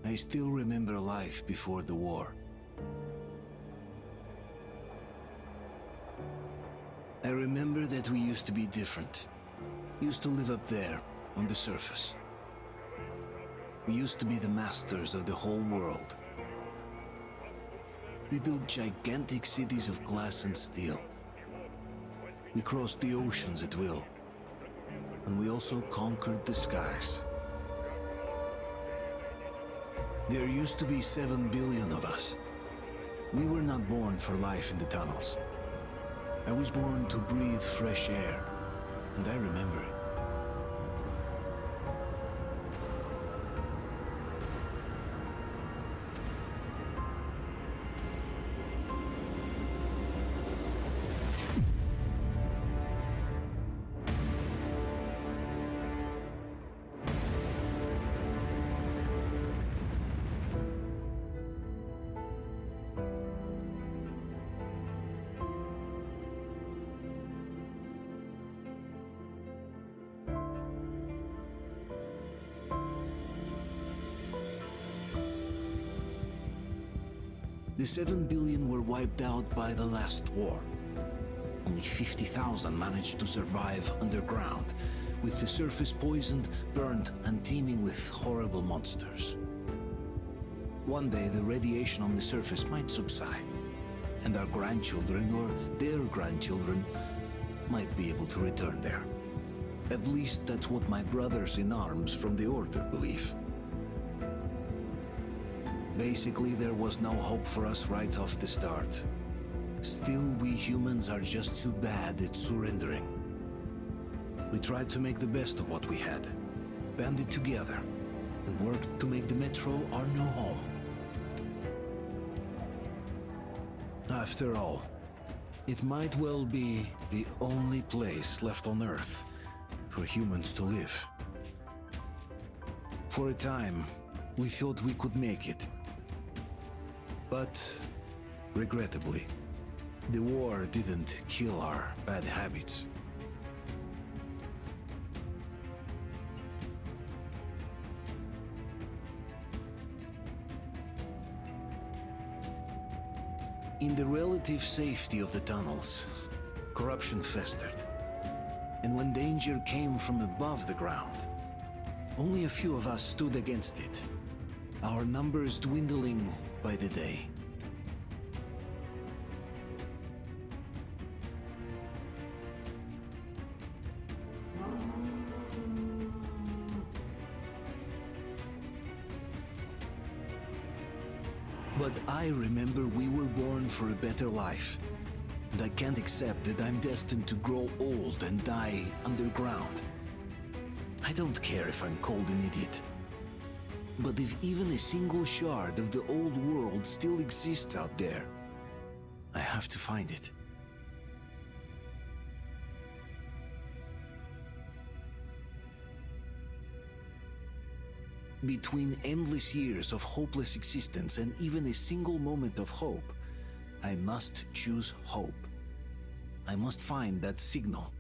I still remember life before the war. I remember that we used to be different. Used to live up there, on the surface. We used to be the masters of the whole world. We built gigantic cities of glass and steel. We crossed the oceans at will. And we also conquered the skies. There used to be 7 billion of us. We were not born for life in the tunnels. I was born to breathe fresh air, and I remember it. The 7 billion were wiped out by the last war. Only 50,000 managed to survive underground, with the surface poisoned, burned, and teeming with horrible monsters. One day the radiation on the surface might subside, and our grandchildren or their grandchildren might be able to return there. At least that's what my brothers in arms from the Order believe. Basically, there was no hope for us right off the start. Still, we humans are just too bad at surrendering. We tried to make the best of what we had, banded together, and worked to make the Metro our new home. After all, it might well be the only place left on Earth for humans to live. For a time, we thought we could make it. But, regrettably, the war didn't kill our bad habits. In the relative safety of the tunnels, corruption festered. And when danger came from above the ground, only a few of us stood against it, our numbers dwindling by the day. But I remember we were born for a better life, and I can't accept that I'm destined to grow old and die underground. I don't care if I'm called an idiot. But if even a single shard of the old world still exists out there, I have to find it. Between endless years of hopeless existence and even a single moment of hope, I must choose hope. I must find that signal.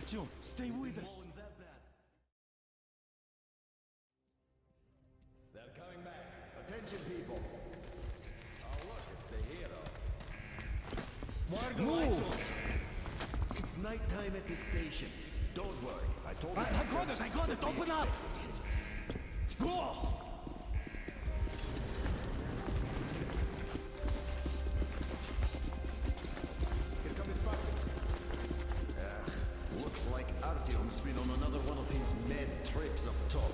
Artyom, stay with us. They're coming back. Attention, people. Oh, look, it's the hero. Why are the lights off? It's nighttime at the station. Don't worry. I told you. I got it! Open up! Go! Here come his pockets. Looks like Artyom's been on another one of his mad trips up top.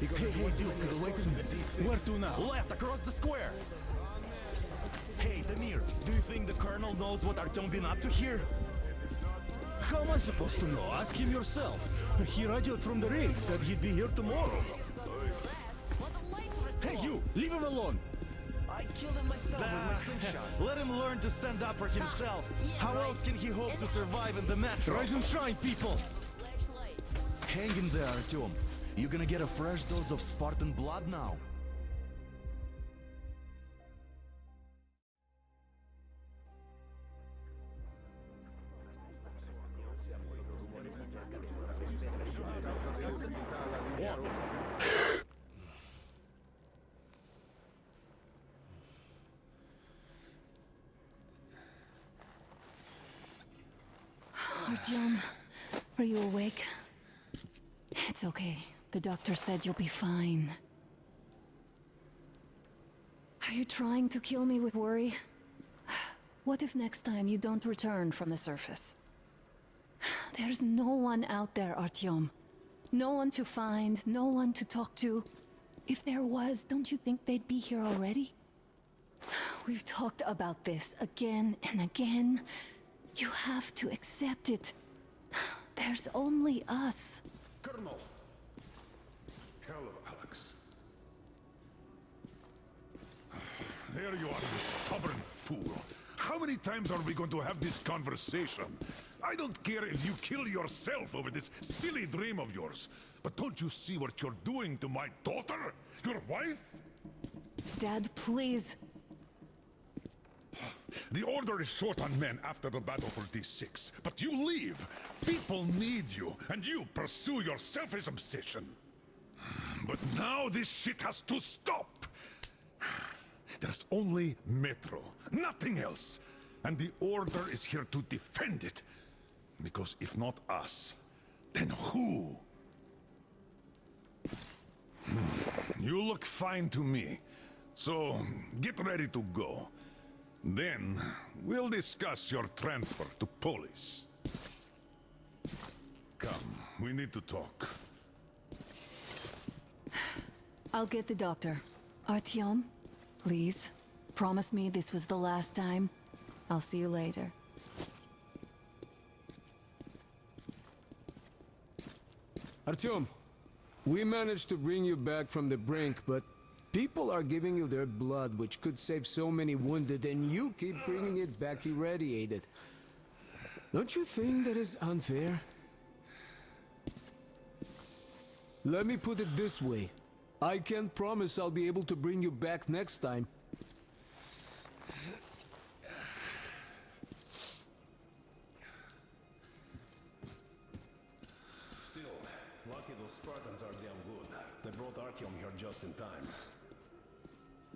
Hey, dude, wait a minute. Where to now? Left, across the square! Hey, Damir, do you think the Colonel knows what Artyom been up to here? How am I supposed to know? Ask him yourself. He radioed from the rig, said he'd be here tomorrow. Hey, you! Leave him alone! I killed him myself with my slingshot. Let him learn to stand up for himself. How else can he hope to survive in the metro? Rise and shine, people! Hang in there, Artyom. You're gonna get a fresh dose of Spartan blood now. Artyom, are you awake? It's okay. The doctor said you'll be fine. Are you trying to kill me with worry? What if next time you don't return from the surface? There's no one out there, Artyom. No one to find, no one to talk to. If there was, don't you think they'd be here already? We've talked about this again and again. You have to accept it. There's only us. Colonel! Hello, Alex. There you are, you stubborn fool. How many times are we going to have this conversation? I don't care if you kill yourself over this silly dream of yours, but don't you see what you're doing to my daughter? Your wife? Dad, please. The Order is short on men after the battle for D6, but you leave. People need you, and you pursue your selfish obsession. But now this shit has to stop. There's only Metro, nothing else. And the Order is here to defend it. Because if not us, then who? You look fine to me. So, get ready to go. Then, we'll discuss your transfer to police. Come, we need to talk. I'll get the doctor. Artyom, please. Promise me this was the last time. I'll see you later. Artyom, we managed to bring you back from the brink, but people are giving you their blood, which could save so many wounded, and you keep bringing it back irradiated. Don't you think that is unfair? Let me put it this way. I can't promise I'll be able to bring you back next time. Still, lucky those Spartans are damn good. They brought Artyom here just in time.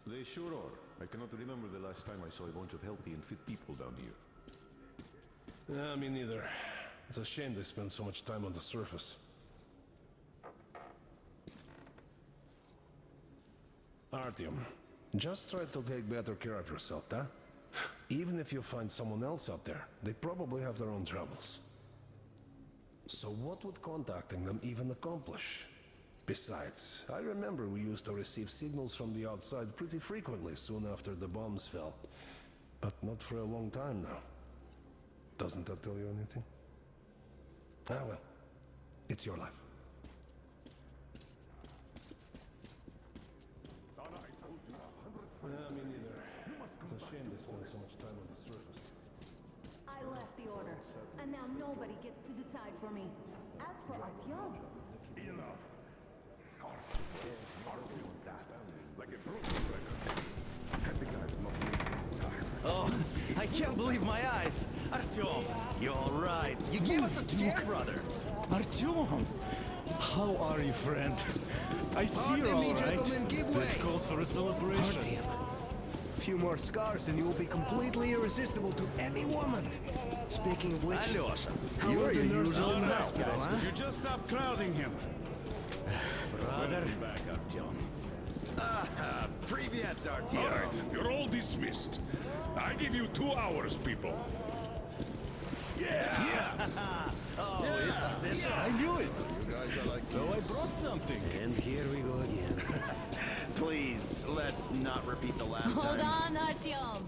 They sure are. I cannot remember the last time I saw a bunch of healthy and fit people down here. Yeah, me neither. It's a shame they spend so much time on the surface. Artyom, just try to take better care of yourself, huh? Even if you find someone else out there, they probably have their own troubles. So what would contacting them even accomplish? Besides, I remember we used to receive signals from the outside pretty frequently soon after the bombs fell. But not for a long time now. Doesn't that tell you anything? Ah well, it's your life. Yeah, me neither. It's a shame they spend so much time on the surface. I left the order, and now nobody gets to decide for me. As for Artyom... Oh, I can't believe my eyes. Artyom, you're all right. You gave us a scare, brother. Artyom, how are you, friend? I see you're all right. This calls for a celebration. A few more scars and you will be completely irresistible to any woman. Speaking of which, Alyosha, how you are are the your nurses usual in the self, hospital, huh? Could you just stop crowding him? brother. Welcome back, Artyom. Привет, All Artyom. right, you're all dismissed. I give you 2 hours, people. Oh, it's official. I knew it. You guys are like So I brought something. And here we go again. Please, let's not repeat the last Hold time. on, Artyom.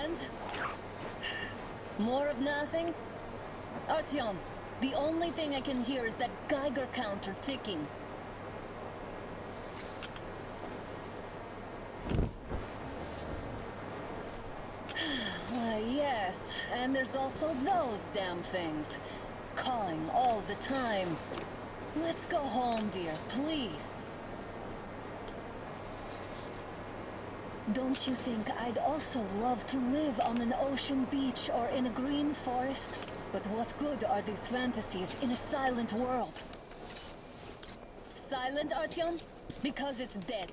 And? More of nothing? Artyom, the only thing I can hear is that Geiger counter ticking. Why, yes, and there's also those damn things. Calling all the time. Let's go home, dear, please. Don't you think I'd also love to live on an ocean beach or in a green forest? But what good are these fantasies in a silent world? Silent, Artyom? Because it's dead.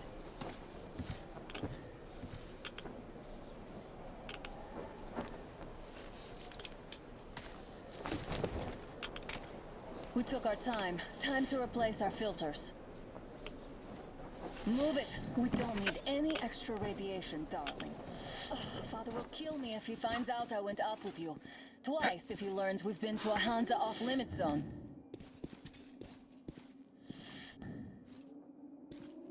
We took our time. Time to replace our filters. Move it! We don't need any extra radiation, darling. Oh, Father will kill me if he finds out I went up with you. Twice if he learns we've been to a Hansa off-limit zone.